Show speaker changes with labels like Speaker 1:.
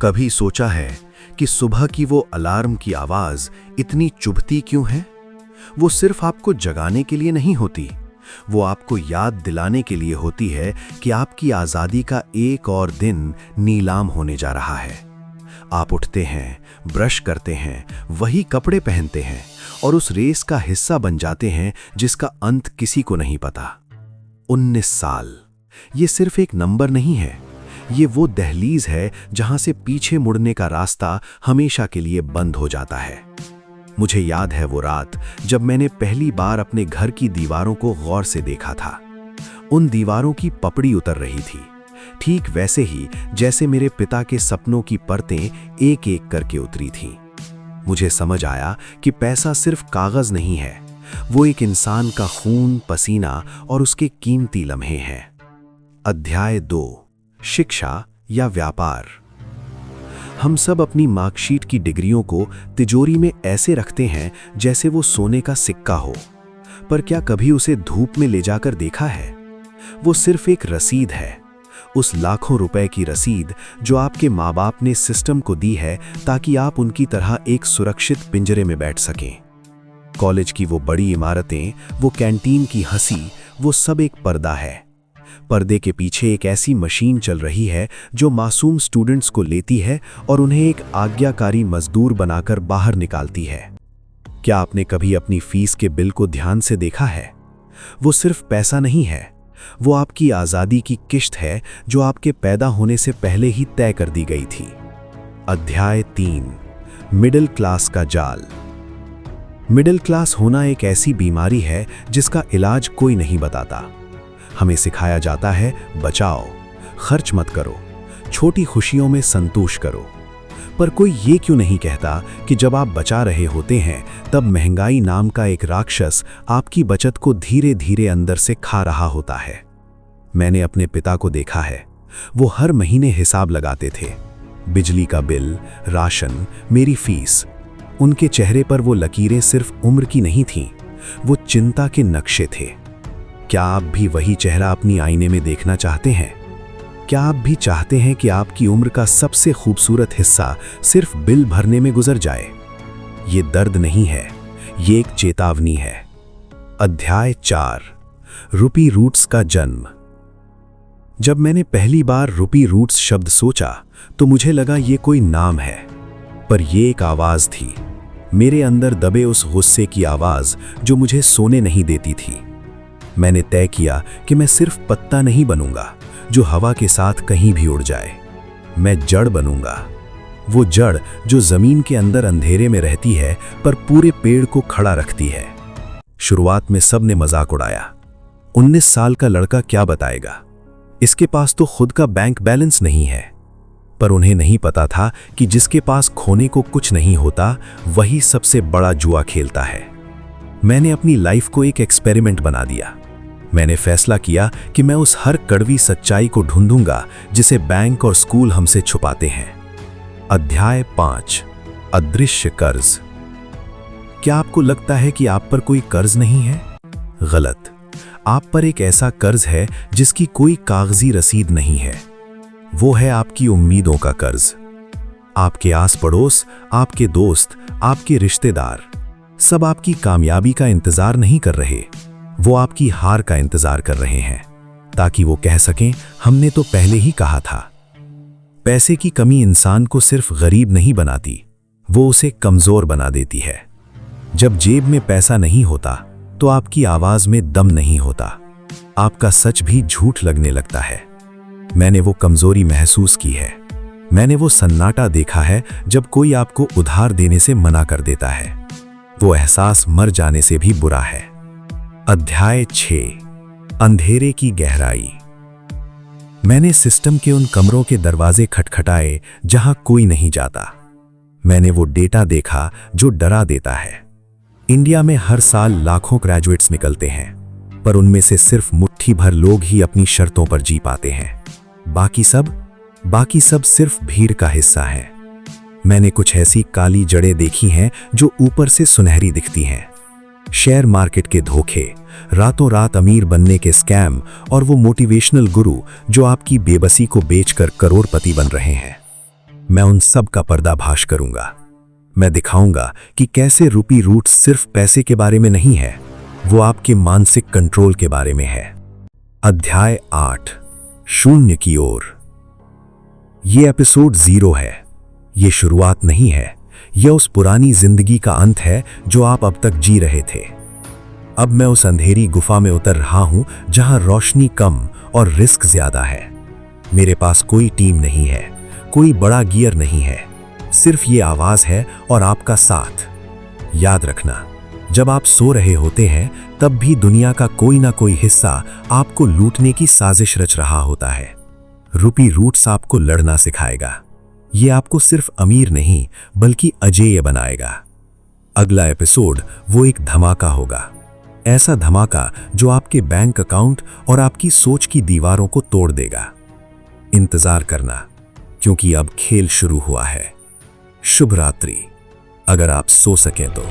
Speaker 1: कभी सोचा है कि सुबह की वो अलार्म की आवाज इतनी चुभती क्यों है? वो सिर्फ आपको जगाने के लिए नहीं होती, वो आपको याद दिलाने के लिए होती है कि आपकी आज़ादी का एक और दिन नीलाम होने जा रहा है। आप उठते हैं, ब्रश करते हैं, वही कपड़े पहनते हैं और उस रेस का हिस्सा बन जाते हैं जिसका अंत किसी को नहीं पता। 19 साल, ये सिर्फ एक नंबर नहीं है, ये वो दहलीज है जहां से पीछे मुड़ने का रास्ता हमेशा के लिए बंद हो जाता है। मुझे याद है वो रात जब मैंने पहली बार अपने घर की दीवारों को गौर से देखा था। उन दीवारों की पपड़ी उतर रही थी, ठीक वैसे ही जैसे मेरे पिता के सपनों की परतें एक एक करके उतरी थीं। मुझे समझ आया कि पैसा सिर्फ कागज नहीं है, वो एक इंसान का खून, पसीना और उसके कीमती लम्हे हैं। अध्याय 2, शिक्षा या व्यापार। हम सब अपनी मार्कशीट की डिग्रियों को तिजोरी में ऐसे रखते हैं जैसे वो सोने का सिक्का हो, पर क्या कभी उसे धूप में ले जाकर देखा है? वो सिर्फ एक रसीद है, उस लाखों रुपए की रसीद जो आपके माँ बाप ने सिस्टम को दी है ताकि आप उनकी तरह एक सुरक्षित पिंजरे में बैठ सकें। कॉलेज की वो बड़ी इमारतें, वो कैंटीन की हंसी, वो सब एक पर्दा है। पर्दे के पीछे एक ऐसी मशीन चल रही है जो मासूम स्टूडेंट्स को लेती है और उन्हें एक आज्ञाकारी मजदूर बनाकर बाहर निकालती है। क्या आपने कभी अपनी फीस के बिल को ध्यान से देखा है? वो सिर्फ पैसा नहीं है, वो आपकी आज़ादी की किश्त है जो आपके पैदा होने से पहले ही तय कर दी गई थी। अध्याय 3, मिडिल क्लास का जाल। मिडिल क्लास होना एक ऐसी बीमारी है जिसका इलाज कोई नहीं बताता। हमें सिखाया जाता है बचाओ, खर्च मत करो, छोटी खुशियों में संतोष करो, पर कोई ये क्यों नहीं कहता कि जब आप बचा रहे होते हैं तब महंगाई नाम का एक राक्षस आपकी बचत को धीरे धीरे अंदर से खा रहा होता है। मैंने अपने पिता को देखा है, वो हर महीने हिसाब लगाते थे, बिजली का बिल, राशन, मेरी फीस। उनके चेहरे पर वो लकीरें सिर्फ उम्र की नहीं थीं, वो चिंता के नक्शे थे। क्या आप भी वही चेहरा अपनी आईने में देखना चाहते हैं? क्या आप भी चाहते हैं कि आपकी उम्र का सबसे खूबसूरत हिस्सा सिर्फ बिल भरने में गुजर जाए? ये दर्द नहीं है, ये एक चेतावनी है। अध्याय 4, रूपी रूट्स का जन्म। जब मैंने पहली बार रूपी रूट्स शब्द सोचा तो मुझे लगा ये कोई नाम है, पर ये एक आवाज थी, मेरे अंदर दबे उस गुस्से की आवाज जो मुझे सोने नहीं देती थी। मैंने तय किया कि मैं सिर्फ पत्ता नहीं बनूंगा जो हवा के साथ कहीं भी उड़ जाए, मैं जड़ बनूंगा, वो जड़ जो जमीन के अंदर अंधेरे में रहती है पर पूरे पेड़ को खड़ा रखती है। शुरुआत में सब ने मजाक उड़ाया, 19 साल का लड़का क्या बताएगा, इसके पास तो खुद का बैंक बैलेंस नहीं है। पर उन्हें नहीं पता था कि जिसके पास खोने को कुछ नहीं होता वही सबसे बड़ा जुआ खेलता है। मैंने अपनी लाइफ को एक एक्सपेरिमेंट बना दिया। मैंने फैसला किया कि मैं उस हर कड़वी सच्चाई को ढूंढूंगा जिसे बैंक और स्कूल हमसे छुपाते हैं। अध्याय 5, अदृश्य कर्ज। क्या आपको लगता है कि आप पर कोई कर्ज नहीं है? गलत, आप पर एक ऐसा कर्ज है जिसकी कोई कागजी रसीद नहीं है। वो है आपकी उम्मीदों का कर्ज। आपके आस पड़ोस, आपके दोस्त, आपके रिश्तेदार सब आपकी कामयाबी का इंतजार नहीं कर रहे, वो आपकी हार का इंतजार कर रहे हैं ताकि वो कह सकें हमने तो पहले ही कहा था। पैसे की कमी इंसान को सिर्फ गरीब नहीं बनाती, वो उसे कमजोर बना देती है। जब जेब में पैसा नहीं होता तो आपकी आवाज में दम नहीं होता, आपका सच भी झूठ लगने लगता है। मैंने वो कमजोरी महसूस की है, मैंने वो सन्नाटा देखा है जब कोई आपको उधार देने से मना कर देता है। वो एहसास मर जाने से भी बुरा है। अध्याय 6, अंधेरे की गहराई। मैंने सिस्टम के उन कमरों के दरवाजे खटखटाए जहां कोई नहीं जाता। मैंने वो डेटा देखा जो डरा देता है। इंडिया में हर साल लाखों ग्रेजुएट्स निकलते हैं, पर उनमें से सिर्फ मुट्ठी भर लोग ही अपनी शर्तों पर जी पाते हैं। बाकी सब सिर्फ भीड़ का हिस्सा है। मैंने कुछ ऐसी काली जड़ें देखी हैं जो ऊपर से सुनहरी दिखती हैं। शेयर मार्केट के धोखे, रातों रात अमीर बनने के स्कैम और वो मोटिवेशनल गुरु जो आपकी बेबसी को बेचकर करोड़पति बन रहे हैं। मैं उन सब का पर्दाफाश करूंगा। मैं दिखाऊंगा कि कैसे रूपी रूट्स सिर्फ पैसे के बारे में नहीं है, वो आपके मानसिक कंट्रोल के बारे में है। अध्याय 8, शून्य की ओर। ये एपिसोड 0 है। ये शुरुआत नहीं है, यह उस पुरानी जिंदगी का अंत है जो आप अब तक जी रहे थे। अब मैं उस अंधेरी गुफा में उतर रहा हूं जहां रोशनी कम और रिस्क ज्यादा है। मेरे पास कोई टीम नहीं है, कोई बड़ा गियर नहीं है, सिर्फ ये आवाज है और आपका साथ। याद रखना, जब आप सो रहे होते हैं तब भी दुनिया का कोई ना कोई हिस्सा आपको लूटने की साजिश रच रहा होता है। रूपी रूट्स आपको लड़ना सिखाएगा। ये आपको सिर्फ अमीर नहीं बल्कि अजेय बनाएगा। अगला एपिसोड वो एक धमाका होगा, ऐसा धमाका जो आपके बैंक अकाउंट और आपकी सोच की दीवारों को तोड़ देगा। इंतजार करना, क्योंकि अब खेल शुरू हुआ है। शुभ रात्रि, अगर आप सो सकें तो।